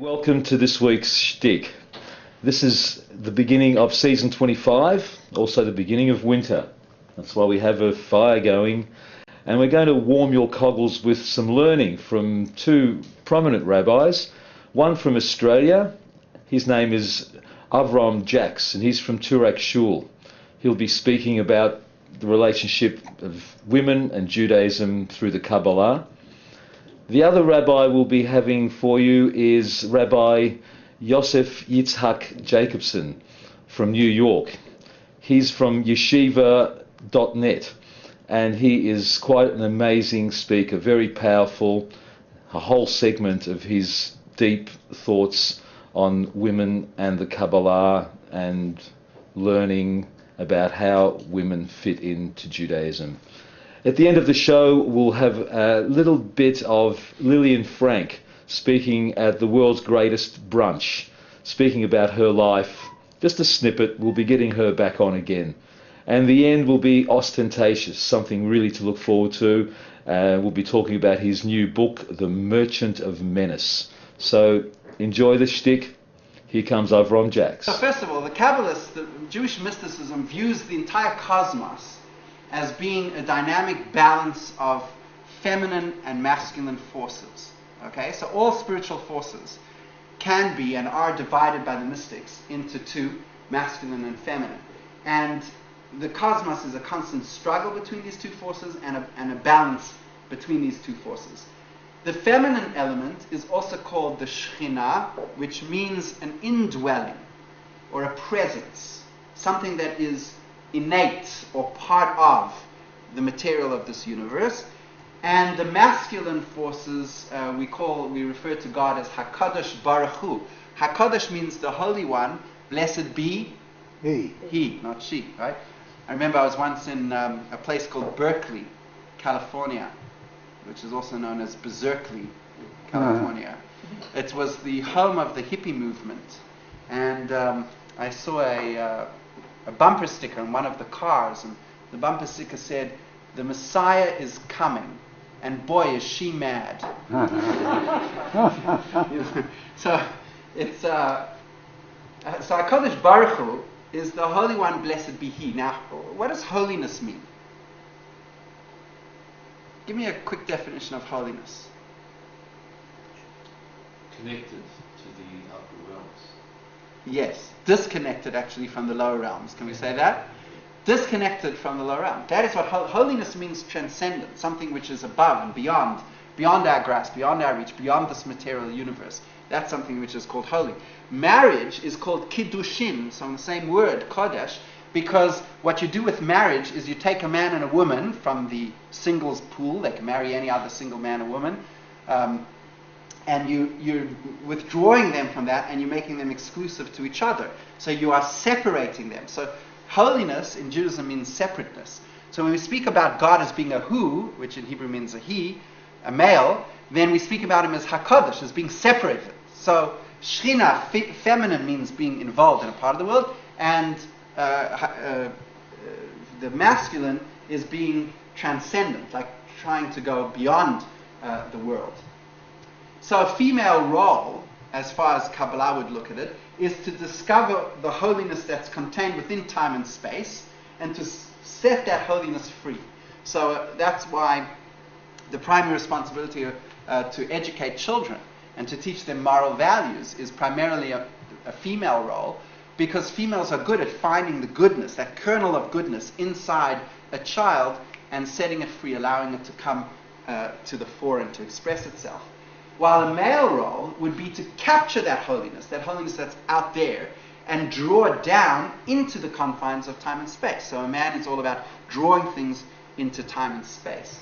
Welcome to this week's Shtick. This is the beginning of season 25, also the beginning of winter. That's why we have a fire going. And we're going to warm your coggles with some learning from two prominent rabbis. One from Australia, his name is Avram Jacks, and he's from Turak Shul. He'll be speaking about the relationship of women and Judaism through the Kabbalah. The other rabbi we'll be having for you is Rabbi Yosef Yitzhak Jacobson from New York. He's from yeshiva.net, and he is quite an amazing speaker, very powerful. A whole segment of his deep thoughts on women and the Kabbalah and learning about how women fit into Judaism. At the end of the show, we'll have a little bit of Lillian Frank speaking at the world's greatest brunch, speaking about her life. Just a snippet, we'll be getting her back on again. And the end will be Austen, Tayshus, something really to look forward to. We'll be talking about his new book, The Merchant of Menace. So enjoy the shtick. Here comes Avram Jacks. So first of all, the Kabbalists, the Jewish mysticism, views the entire cosmos as being a dynamic balance of feminine and masculine forces. Okay, so all spiritual forces can be and are divided by the mystics into two, masculine and feminine. And the cosmos is a constant struggle between these two forces and a balance between these two forces. The feminine element is also called the Shekhinah, which means an indwelling or a presence, something that is innate or part of the material of this universe. And the masculine forces we refer to God as HaKadosh Baruch Hu. HaKadosh means the Holy One, blessed be He, not she, right? I remember I was once in a place called Berkeley, California, which is also known as Berkeley, California. It was the home of the hippie movement, and I saw a bumper sticker on one of the cars, and the bumper sticker said, "The Messiah is coming, and boy is she mad." So it's so HaKadosh Baruch Hu is the Holy One, blessed be He. Now, what does holiness mean? Give me a quick definition of holiness. Connected to the upper realms. Yes, disconnected actually from the lower realms. Can we say that? Disconnected from the lower realm. That is what holiness means, transcendent, something which is above and beyond our grasp, beyond our reach, beyond this material universe. That's something which is called holy. Marriage is called kiddushin, so in the same word, kodesh, because what you do with marriage is you take a man and a woman from the singles pool. They can marry any other single man or woman, and you're withdrawing them from that, and you're making them exclusive to each other. So you are separating them. So holiness in Judaism means separateness. So when we speak about God as being a hu, which in Hebrew means a he, a male, then we speak about him as HaKadosh, as being separated. So Shekhinah, feminine, means being involved in a part of the world, and the masculine is being transcendent, like trying to go beyond the world. So a female role, as far as Kabbalah would look at it, is to discover the holiness that's contained within time and space, and to set that holiness free. So that's why the primary responsibility to educate children and to teach them moral values is primarily a female role, because females are good at finding the goodness, that kernel of goodness inside a child, and setting it free, allowing it to come to the fore and to express itself. While a male role would be to capture that holiness that's out there, and draw it down into the confines of time and space. So a man is all about drawing things into time and space.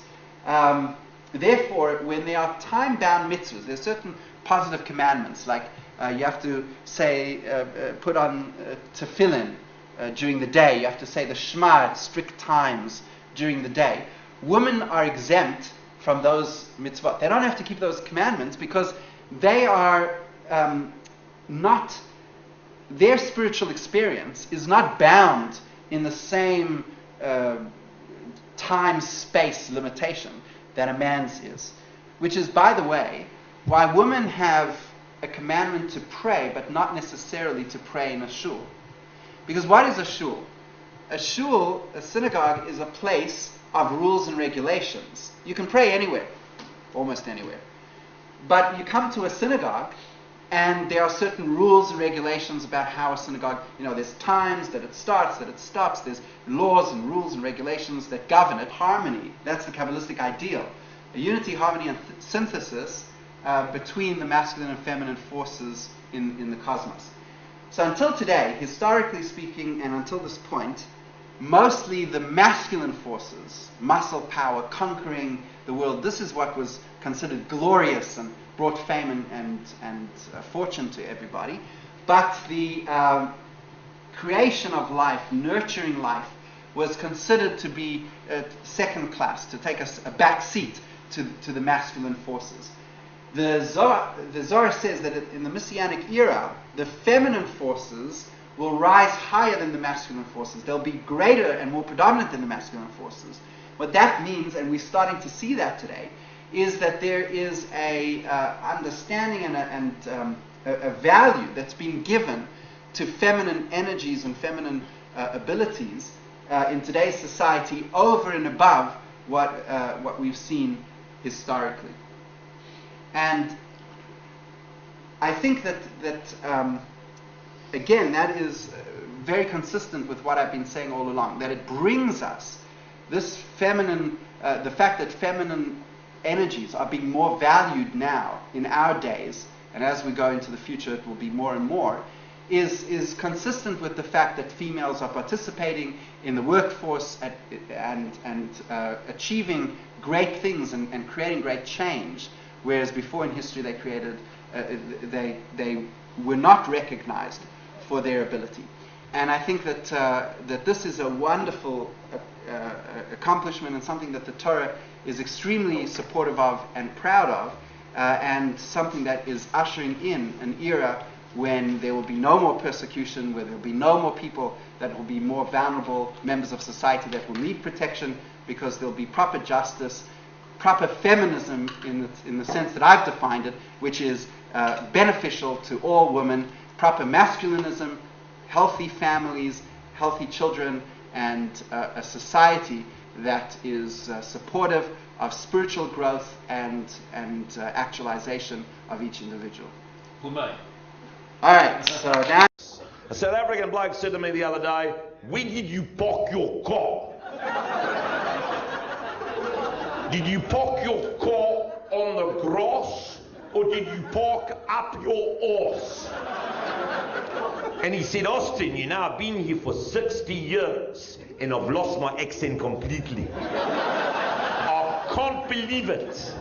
Therefore, when there are time-bound mitzvahs, there are certain positive commandments, like you have to say, put on tefillin during the day. You have to say the Shema at strict times during the day. Women are exempt from those mitzvot. They don't have to keep those commandments because they are not, their spiritual experience is not bound in the same time-space limitation that a man's is. Which is, by the way, why women have a commandment to pray, but not necessarily to pray in a shul. Because what is a shul? A shul, a synagogue, is a place of rules and regulations. You can pray anywhere, almost anywhere. But you come to a synagogue, and there are certain rules and regulations about how a synagogue, there's times that it starts, that it stops, there's laws and rules and regulations that govern it. Harmony, that's the Kabbalistic ideal. A unity, harmony, and synthesis between the masculine and feminine forces in the cosmos. So until today, historically speaking, and until this point, mostly the masculine forces, muscle power, conquering the world, this is what was considered glorious and brought fame and fortune to everybody. But the creation of life, nurturing life, was considered to be second class, to take a back seat to the masculine forces. The Zohar says that in the Messianic era, the feminine forces will rise higher than the masculine forces. They'll be greater and more predominant than the masculine forces. What that means, and we're starting to see that today, is that there is a understanding and a value that's being given to feminine energies and feminine abilities in today's society over and above what we've seen historically. And I think that again, that is very consistent with what I've been saying all along, that it brings us this feminine, the fact that feminine energies are being more valued now in our days, and as we go into the future it will be more and more, is consistent with the fact that females are participating in the workforce and achieving great things and creating great change, whereas before in history they created, they were not recognized for their ability. And I think that this is a wonderful accomplishment and something that the Torah is extremely supportive of and proud of, and something that is ushering in an era when there will be no more persecution, where there will be no more people that will be more vulnerable members of society that will need protection, because there will be proper justice, proper feminism in the sense that I've defined it, which is beneficial to all women, proper masculinism, healthy families, healthy children, and a society that is supportive of spiritual growth and actualization of each individual. Who may? All right, so now... A South African bloke said to me the other day, "When did you park your car? Did you park your car on the grass, or did you park up your arse?" And he said, "Austen, I've been here for 60 years and I've lost my accent completely. I can't believe it."